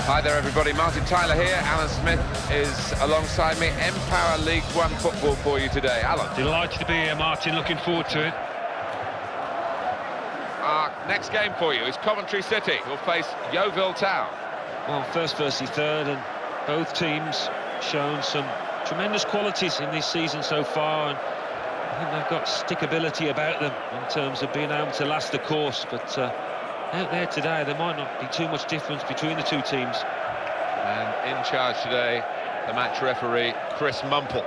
Hi there everybody, Martin Tyler here, Alan Smith is alongside me. Empower League One football for you today. Alan. Delighted to be here, Martin, looking forward to it. Our next game for you is Coventry City, who'll face Yeovil Town. Well, first versus third, and both teams shown some tremendous qualities in this season so far, and I think they've got stickability about them in terms of being able to last the course, but out there today there might not be too much difference between the two teams. And in charge today, the match referee, Chris Mumple.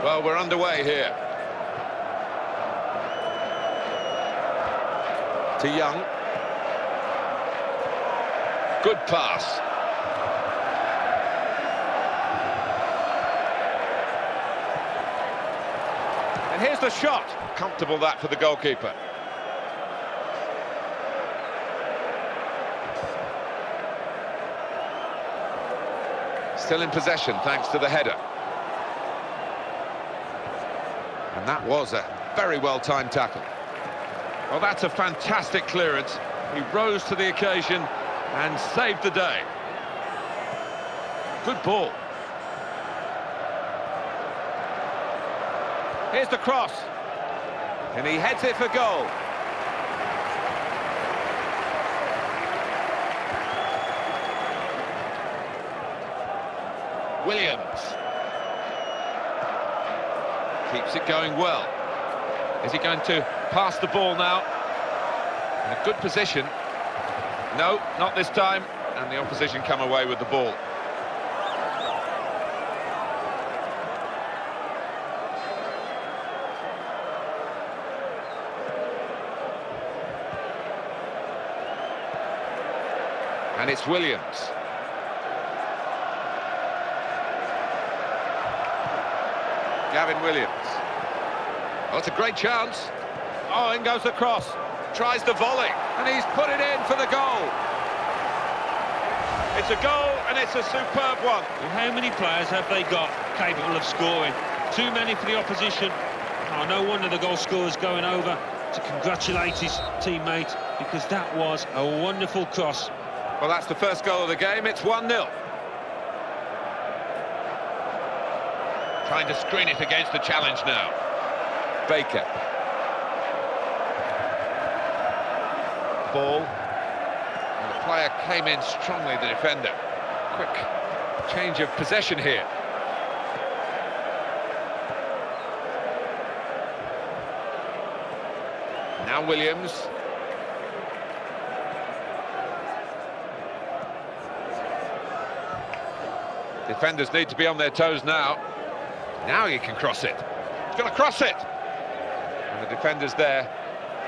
Well, we're underway here. To Young. Good pass. And here's the shot. Comfortable that for the goalkeeper. Still in possession thanks to the header. And that was a very well-timed tackle. Well, that's a fantastic clearance. He rose to the occasion and saved the day. Good ball. Here's the cross. And he heads it for goal. Williams. Keeps it going well. Is he going to pass the ball now? In a good position. No, not this time. And the opposition come away with the ball. And it's Williams. Gavin Williams. Oh, it's a great chance. Oh, in goes the cross. Tries the volley, and he's put it in for the goal. It's a goal, and it's a superb one. And how many players have they got capable of scoring? Too many for the opposition. Oh, no wonder the goal scorer's going over to congratulate his teammate, because that was a wonderful cross. Well, that's the first goal of the game. It's 1-0. Trying to screen it against the challenge now. Baker. Ball. And the player came in strongly, the defender. Quick change of possession here. Now Williams. Defenders need to be on their toes now. Now he can cross it. He's going to cross it. And the defender's there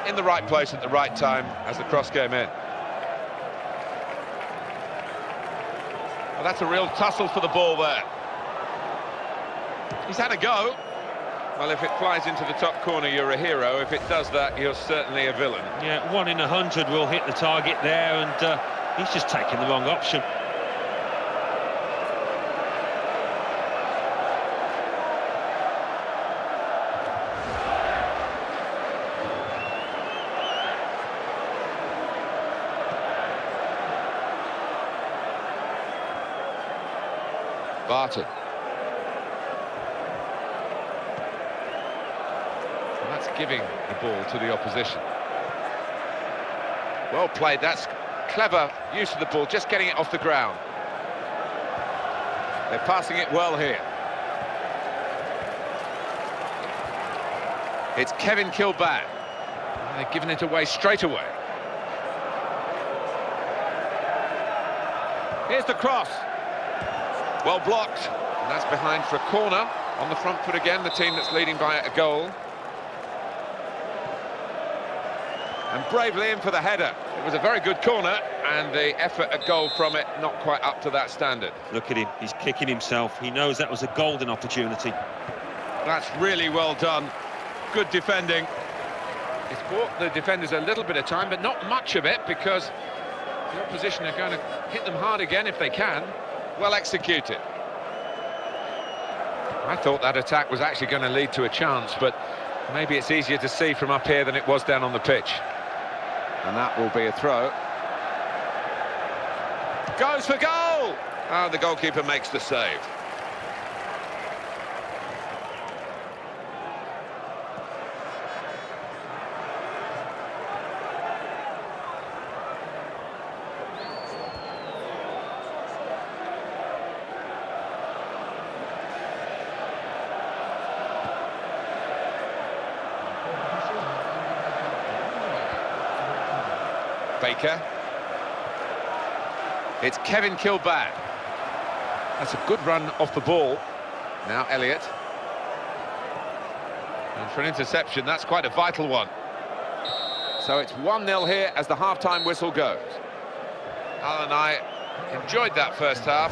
in the right place at the right time as the cross came in. Well, that's a real tussle for the ball there. He's had a go. Well, if it flies into the top corner, you're a hero. If it does that, you're certainly a villain. Yeah, 1 in 100 will hit the target there, and he's just taken the wrong option. Barton. And that's giving the ball to the opposition. Well played, that's clever use of the ball, just getting it off the ground. They're passing it well here. It's Kevin Kilbane. They're giving it away straight away. Here's the cross. Well blocked. And that's behind for a corner. On the front foot again, the team that's leading by a goal. And bravely in for the header. It was a very good corner, and the effort at goal from it not quite up to that standard. Look at him, he's kicking himself. He knows that was a golden opportunity. That's really well done. Good defending. It's bought the defenders a little bit of time, but not much of it, because the opposition are going to hit them hard again if they can. Well executed. I thought that attack was actually going to lead to a chance, but maybe it's easier to see from up here than it was down on the pitch. And that will be a throw. Goes for goal! Oh, the goalkeeper makes the save. Baker. It's Kevin Kilbane. That's a good run off the ball. Now Elliott. And for an interception, that's quite a vital one. So it's 1-0 here as the half-time whistle goes. Alan and I enjoyed that first half.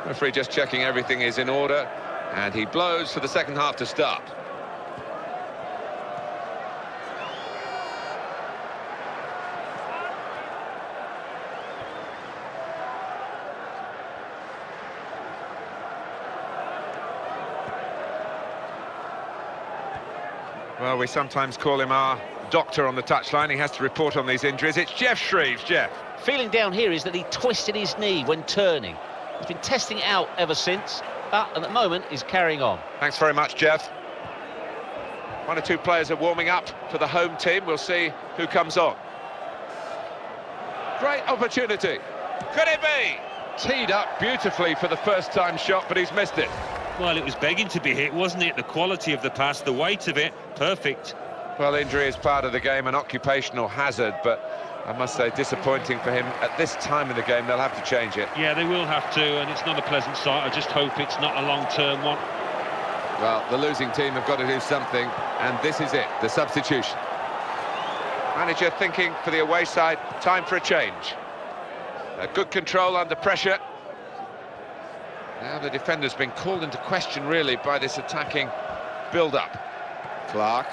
Referee just checking everything is in order, and he blows for the second half to start. Well, we sometimes call him our doctor on the touchline. He has to report on these injuries. It's Jeff Shreves. Jeff. Feeling down here is that he twisted his knee when turning. He's been testing it out ever since, but at the moment he's carrying on. Thanks very much, Jeff. One or two players are warming up for the home team. We'll see who comes on. Great opportunity. Could it be? Teed up beautifully for the first-time shot, but he's missed it. Well, it was begging to be hit, wasn't it? The quality of the pass, the weight of it, perfect. Well, injury is part of the game, an occupational hazard, but I must say, disappointing for him. At this time in the game, they'll have to change it. Yeah, they will have to, and it's not a pleasant sight. I just hope it's not a long-term one. Well, the losing team have got to do something, and this is it, the substitution. Manager thinking for the away side, time for a change. A good control under pressure. Now the defender's been called into question, really, by this attacking build-up. Clark.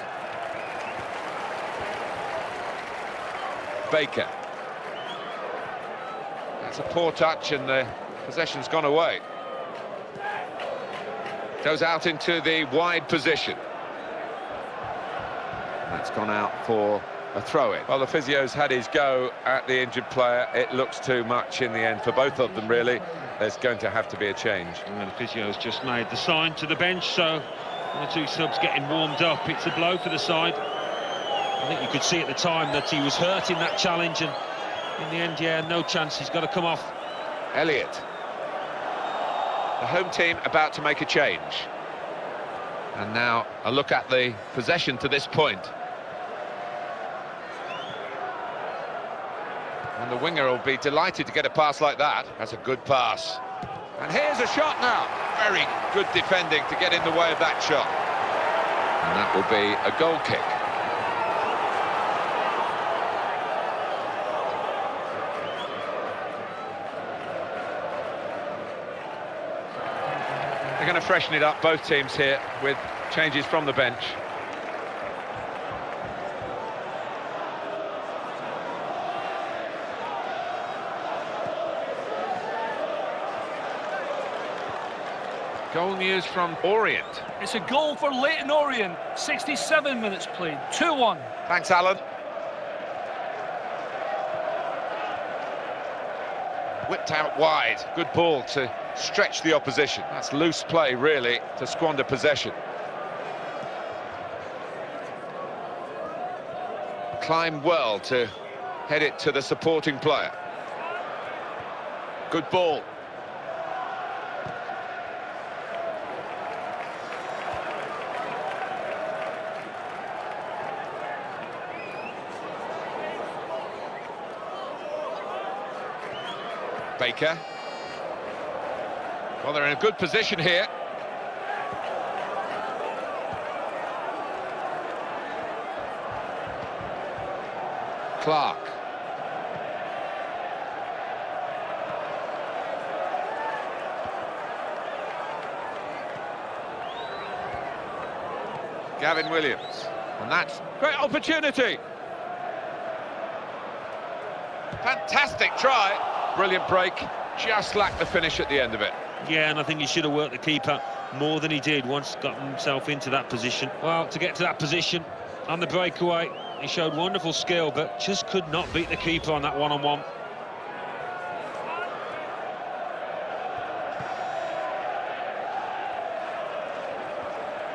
Baker. That's a poor touch, and the possession's gone away. Goes out into the wide position. That's gone out for a throw-in. Well, the physio's had his go at the injured player. It looks too much in the end for both of them, really. There's going to have to be a change. And the physio's just made the sign to the bench, so one or two subs getting warmed up. It's a blow for the side. I think you could see at the time that he was hurt in that challenge, and in the end, yeah, no chance. He's got to come off. Elliott. The home team about to make a change. And now a look at the possession to this point. And the winger will be delighted to get a pass like that. That's a good pass. And here's a shot now. Very good defending to get in the way of that shot. And that will be a goal kick. They're going to freshen it up, both teams here, with changes from the bench. Goal news from Orient. It's a goal for Leyton Orient. 67 minutes played. 2-1. Thanks, Alan. Whipped out wide. Good ball to stretch the opposition. That's loose play, really, to squander possession. Climbed well to head it to the supporting player. Good ball. Baker. Well, they're in a good position here. Clark. Gavin Williams. And that's great opportunity. Fantastic try. Brilliant break, just lacked the finish at the end of it. Yeah, and I think he should have worked the keeper more than he did once got himself into that position. Well, to get to that position on the breakaway, he showed wonderful skill, but just could not beat the keeper on that one-on-one.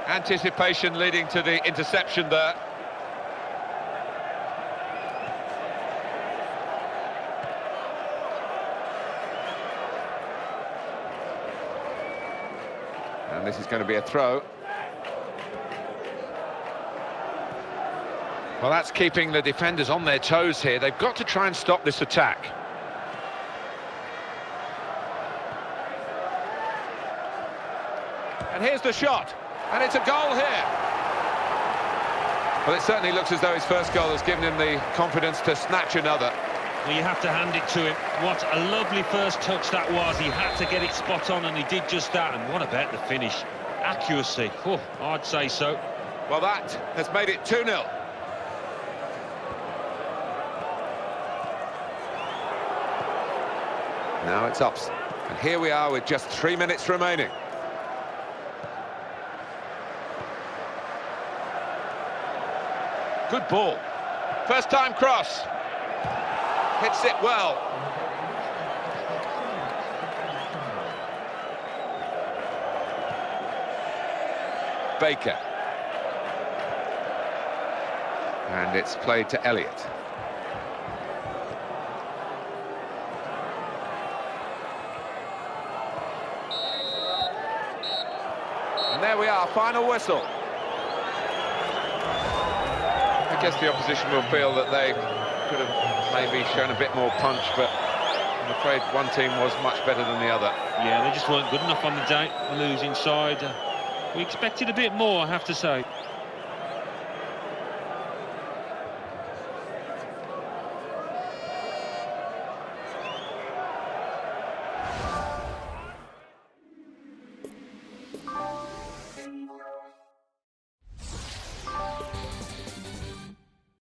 Anticipation leading to the interception there. And this is going to be a throw. Well, that's keeping the defenders on their toes here. They've got to try and stop this attack. And here's the shot. And it's a goal here. Well, it certainly looks as though his first goal has given him the confidence to snatch another. Well, you have to hand it to him. What a lovely first touch that was. He had to get it spot on, and he did just that. And what about the finish? Accuracy. Oh, I'd say so. Well, that has made it 2-0. Now it's ups. And here we are with just 3 minutes remaining. Good ball. First time cross. Hits it well. Baker. And it's played to Elliott. And there we are, final whistle. I guess the opposition will feel that they could have maybe shown a bit more punch, but I'm afraid one team was much better than the other. Yeah, they just weren't good enough on the day, the losing side. We expected a bit more, I have to say.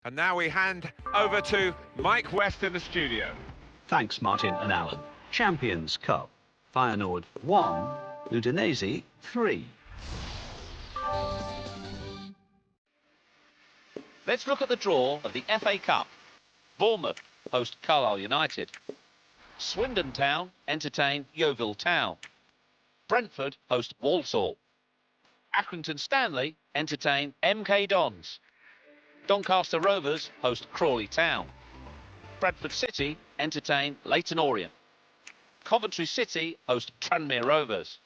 And now we hand over to Mike West in the studio. Thanks, Martin and Alan. Champions Cup. Feyenoord 1, Udinese 3. Let's look at the draw of the FA Cup. Bournemouth host Carlisle United. Swindon Town entertain Yeovil Town. Brentford host Walsall. Accrington Stanley entertain MK Dons. Doncaster Rovers host Crawley Town. Bradford City entertain Leyton Orient. Coventry City host Tranmere Rovers.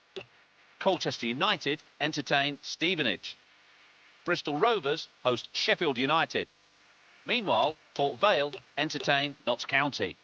Colchester United entertain Stevenage. Bristol Rovers host Sheffield United. Meanwhile, Port Vale entertain Notts County.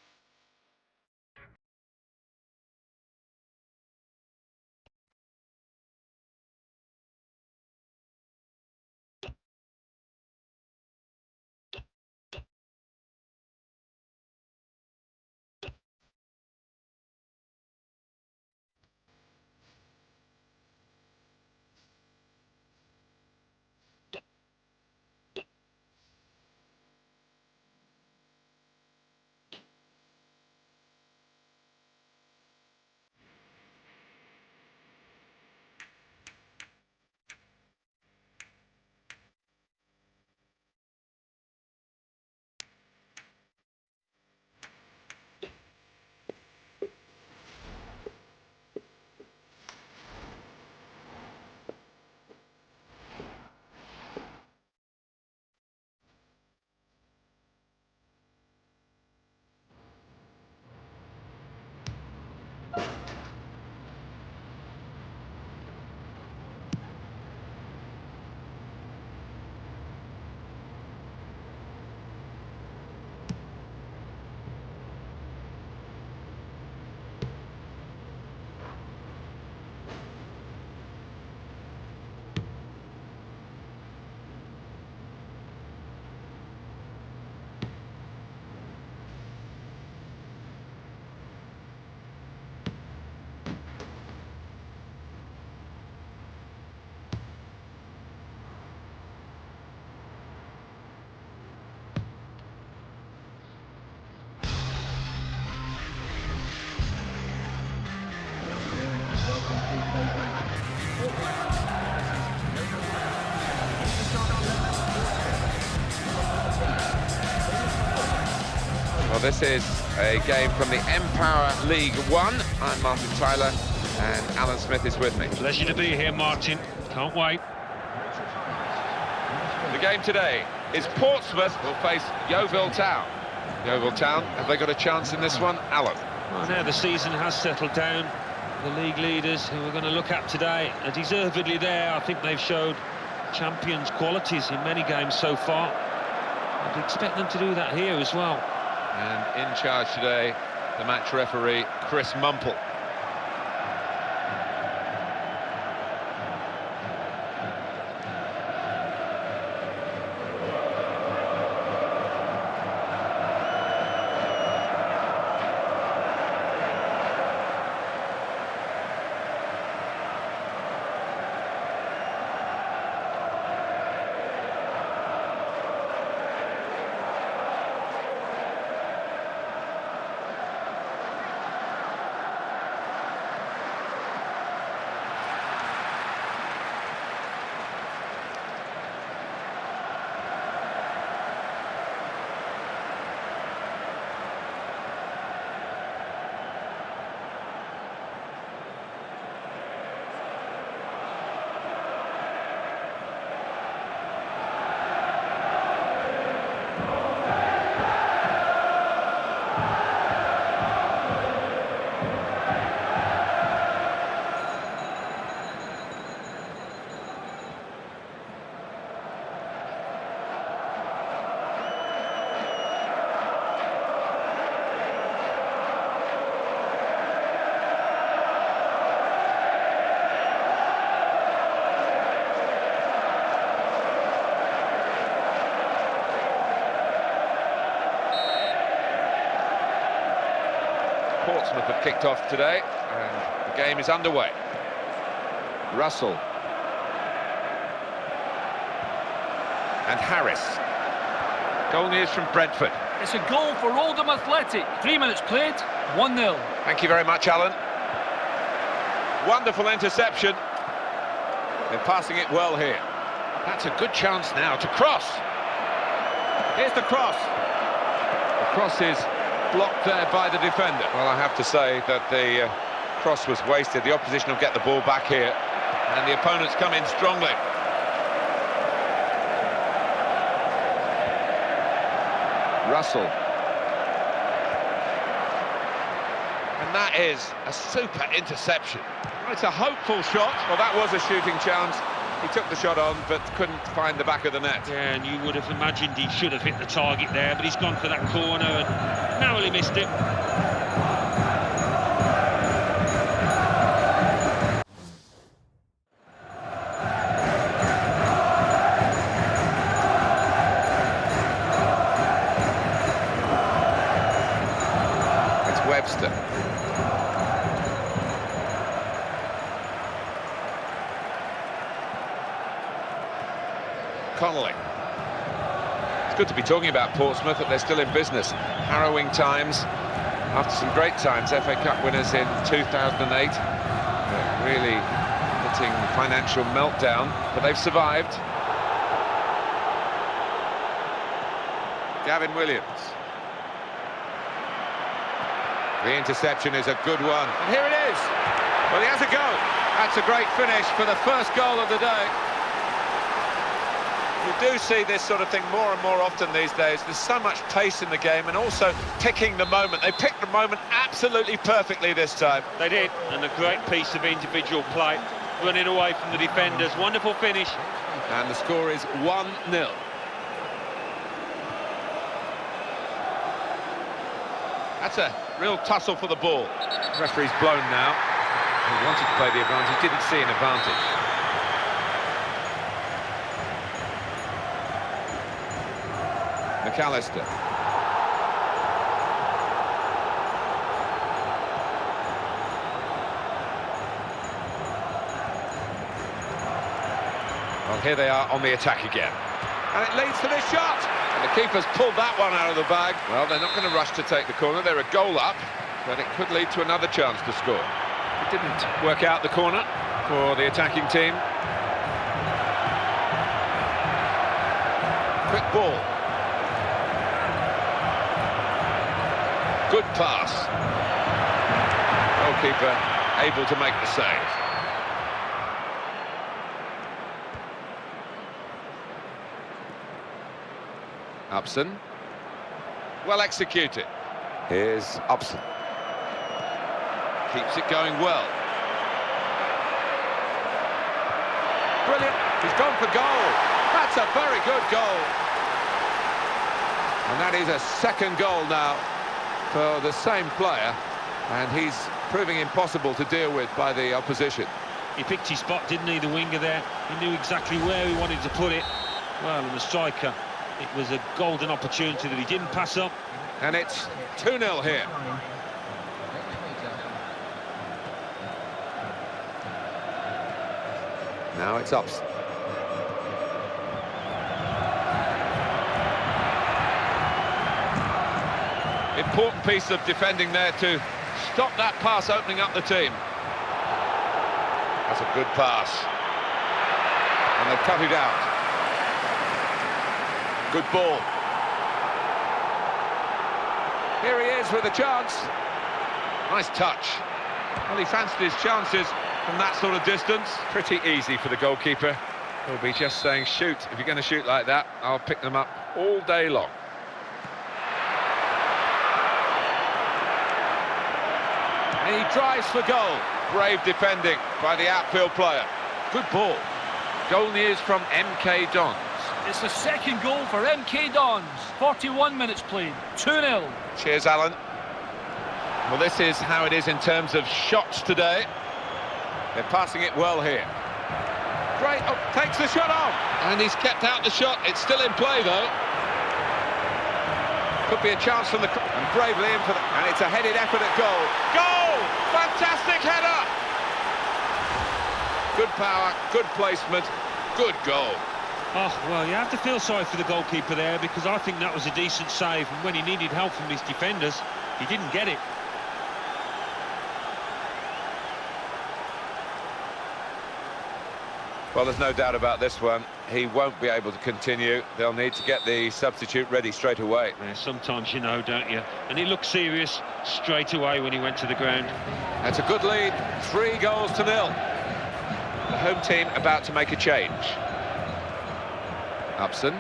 Well, this is a game from the Empower League 1. I'm Martin Tyler, and Alan Smith is with me. Pleasure to be here, Martin. Can't wait. The game today is Portsmouth will face Yeovil Town. Yeovil Town, have they got a chance in this one? Alan? Well, now the season has settled down. The league leaders who we're going to look at today are deservedly there. I think they've showed champions' qualities in many games so far. I'd expect them to do that here as well. And in charge today, the match referee, Chris Mumple. Portsmouth have kicked off today, and the game is underway. Russell. And Harris. Goal news from Brentford. It's a goal for Oldham Athletic. 3 minutes played, 1-0. Thank you very much, Alan. Wonderful interception. They're passing it well here. That's a good chance now to cross. Here's the cross. The cross is blocked there by the defender. Well, I have to say that the cross was wasted. The opposition will get the ball back here, and the opponents come in strongly. Russell. And that is a super interception. It's a hopeful shot. Well, that was a shooting chance. He took the shot on, but couldn't find the back of the net. Yeah, and you would have imagined he should have hit the target there, but he's gone for that corner and narrowly missed it. It's Webster. Connolly. It's good to be talking about Portsmouth, that they're still in business. Harrowing times, after some great times. FA Cup winners in 2008. Really hitting financial meltdown, but they've survived. Gavin Williams. The interception is a good one. And here it is. Well, he has a go. That's a great finish for the first goal of the day. You do see this sort of thing more and more often these days. There's so much pace in the game, and also picking the moment. They picked the moment absolutely perfectly this time. They did, and a great piece of individual play, running away from the defenders. Wonderful finish. And the score is 1-0. That's a real tussle for the ball. The referee's blown now. He wanted to play the advantage, didn't see an advantage. McAllister. Well, here they are on the attack again. And it leads to this shot. And the keeper's pulled that one out of the bag. Well, they're not going to rush to take the corner. They're a goal up, but it could lead to another chance to score. It didn't work out the corner for the attacking team. Quick ball. Good pass. Goalkeeper able to make the save. Upson. Well executed. Here's Upson. Keeps it going well. Brilliant. He's gone for goal. That's a very good goal. And that is a second goal now for the same player. And he's proving impossible to deal with by the opposition. He picked his spot, didn't he, the winger there? He knew exactly where he wanted to put it. Well, and the striker, it was a golden opportunity that he didn't pass up. And it's 2-0 here. Now it's Upson. Important piece of defending there to stop that pass opening up the team. That's a good pass. And they've cut it out. Good ball. Here he is with a chance. Nice touch. Well, he fancied his chances from that sort of distance. Pretty easy for the goalkeeper. He'll be just saying, shoot. If you're going to shoot like that, I'll pick them up all day long. And he drives for goal. Brave defending by the outfield player. Good ball. Goal news from MK Dons. It's the second goal for MK Dons. 41 minutes played. 2-0. Cheers, Alan. Well, this is how it is in terms of shots today. They're passing it well here. Great. Oh, takes the shot on. And he's kept out the shot. It's still in play, though. Could be a chance from the... And bravely in for the... And it's a headed effort at goal. Goal! Fantastic header! Good power, good placement, good goal. Oh, well, you have to feel sorry for the goalkeeper there, because I think that was a decent save, and when he needed help from his defenders, he didn't get it. Well, there's no doubt about this one. He won't be able to continue. They'll need to get the substitute ready straight away. Yeah, sometimes you know, don't you? And he looked serious straight away when he went to the ground. That's a good lead. 3-0. The home team about to make a change. Upson.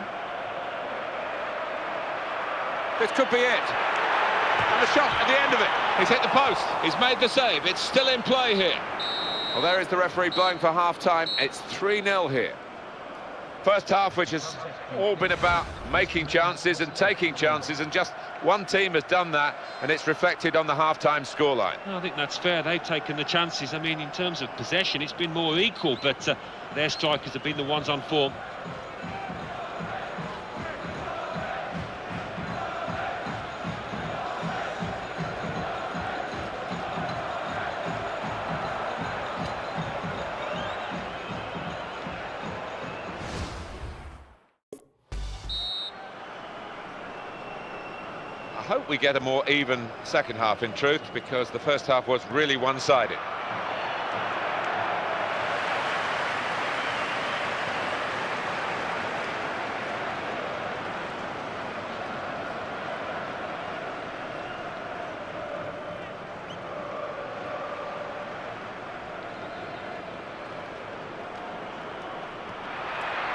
This could be it. And the shot at the end of it. He's hit the post. He's made the save. It's still in play here. Well, there is the referee blowing for half-time. It's 3-0 here. First half, which has all been about making chances and taking chances, and just one team has done that, and it's reflected on the half-time scoreline. I think that's fair. They've taken the chances. I mean, in terms of possession, it's been more equal, but their strikers have been the ones on form. I hope we get a more even second half, in truth, because the first half was really one-sided.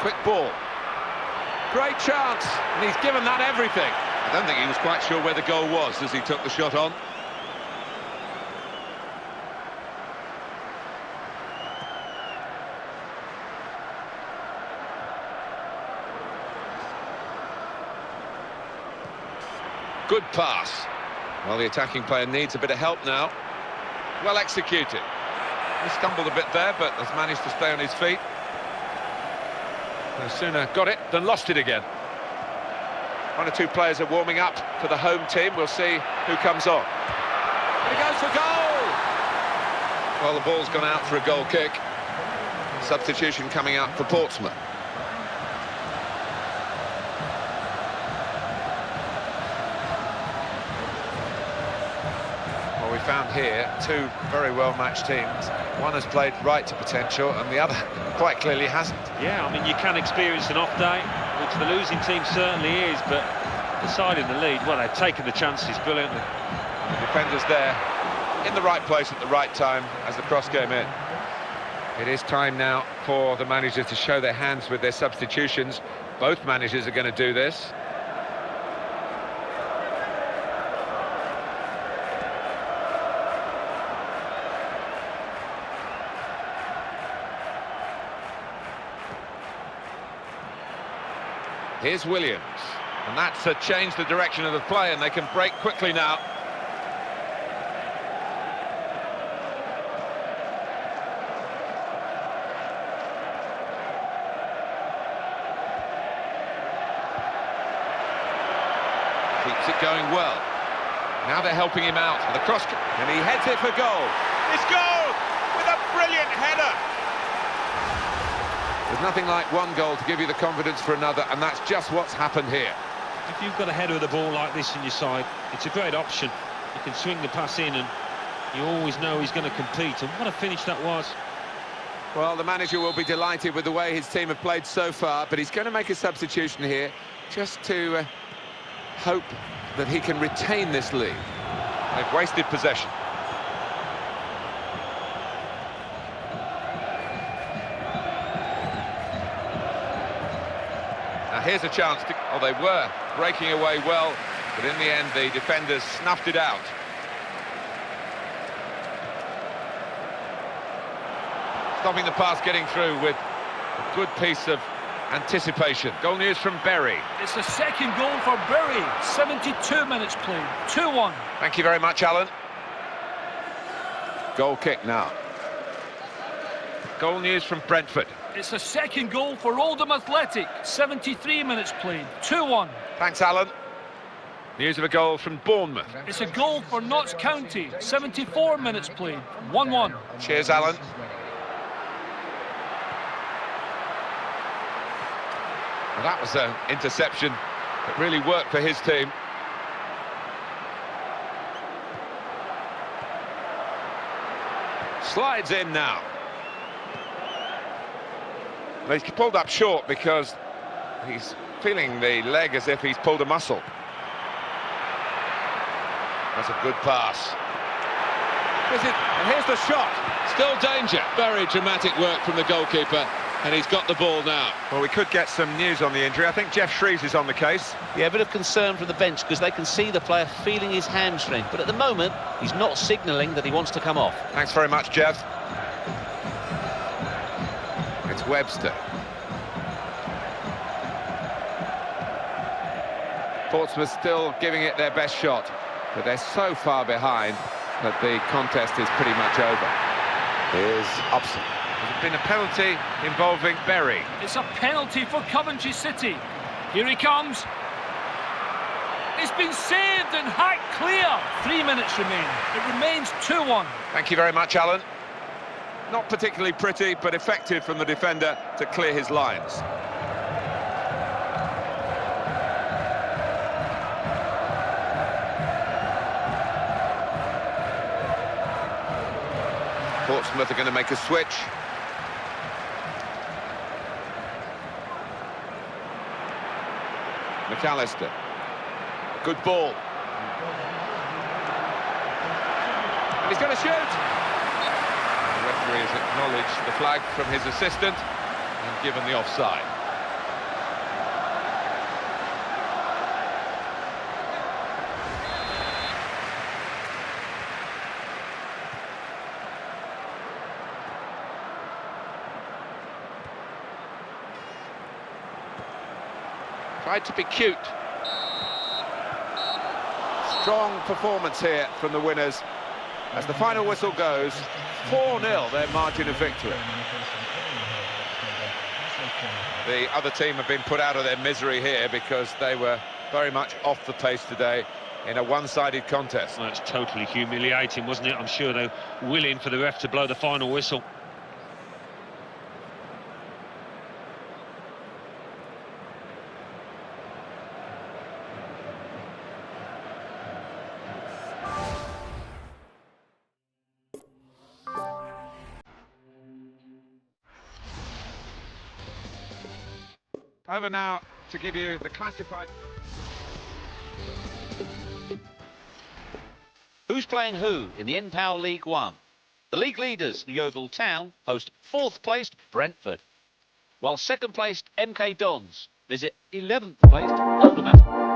Quick ball. Great chance, and he's given that everything. I don't think he was quite sure where the goal was as he took the shot on. Good pass. Well, the attacking player needs a bit of help now. Well executed. He stumbled a bit there, but has managed to stay on his feet. No sooner got it than lost it again. One or two players are warming up for the home team. We'll see who comes on. And he goes for goal! Well, the ball's gone out for a goal kick. Substitution coming out for Portsmouth. Well, we found here two very well-matched teams. One has played right to potential and the other quite clearly hasn't. Yeah, I mean, you can experience an off day, which the losing team certainly is, but Deciding the lead, well, they've taken the chances brilliantly. The defenders there in the right place at the right time as the cross came in. It is time now for the managers to show their hands with their substitutions. Both managers are going to do this. Here's Williams, and that's changed the direction of the play, and they can break quickly now. Keeps it going well. Now they're helping him out. The cross, and he heads it for goal. It's goal with a brilliant header. There's nothing like one goal to give you the confidence for another, and that's just what's happened here. If you've got a header of the ball like this in your side, it's a great option. You can swing the pass in and you always know he's going to compete, and what a finish that was. Well, the manager will be delighted with the way his team have played so far, but he's going to make a substitution here just to hope that he can retain this lead. They've wasted possession. Now here's a chance to... Oh, they were breaking away well, but in the end the defenders snuffed it out. Stopping the pass getting through with a good piece of anticipation. Goal news from Berry. It's the second goal for Berry. 72 minutes played. 2-1. Thank you very much, Alan. Goal kick now. Goal news from Brentford. It's the second goal for Oldham Athletic. 73 minutes played. 2-1. Thanks, Alan. News of a goal from Bournemouth. It's a goal for Notts County. 74 minutes played. 1-1. Cheers, Alan. Well, that was an interception that really worked for his team. Slides in now. Well, he's pulled up short because he's feeling the leg as if he's pulled a muscle. That's a good pass. And here's the shot. Still danger. Very dramatic work from the goalkeeper. And he's got the ball now. Well, we could get some news on the injury. I think Jeff Shreves is on the case. Yeah, a bit of concern from the bench because they can see the player feeling his hamstring. But at the moment, he's not signalling that he wants to come off. Thanks very much, Jeff. It's Webster. Portsmouth still giving it their best shot, but they're so far behind that the contest is pretty much over. Here's Upson. There's been a penalty involving Berry. It's a penalty for Coventry City. Here he comes. It's been saved and hacked clear. 3 minutes remain. It remains 2-1. Thank you very much, Alan. Not particularly pretty, but effective from the defender to clear his lines. Portsmouth are going to make a switch. McAllister. Good ball. And he's going to shoot. The referee has acknowledged the flag from his assistant and given the offside. Tried to be cute. Strong performance here from the winners. As the final whistle goes, 4-0 their margin of victory. The other team have been put out of their misery here because they were very much off the pace today in a one-sided contest. Well, it's totally humiliating, wasn't it? I'm sure they're willing for the ref to blow the final whistle. Over now to give you the classified... Who's playing who in the N-Power League One? The league leaders, Yeovil Town, host 4th placed Brentford, while 2nd placed MK Dons visit 11th placed Alderman.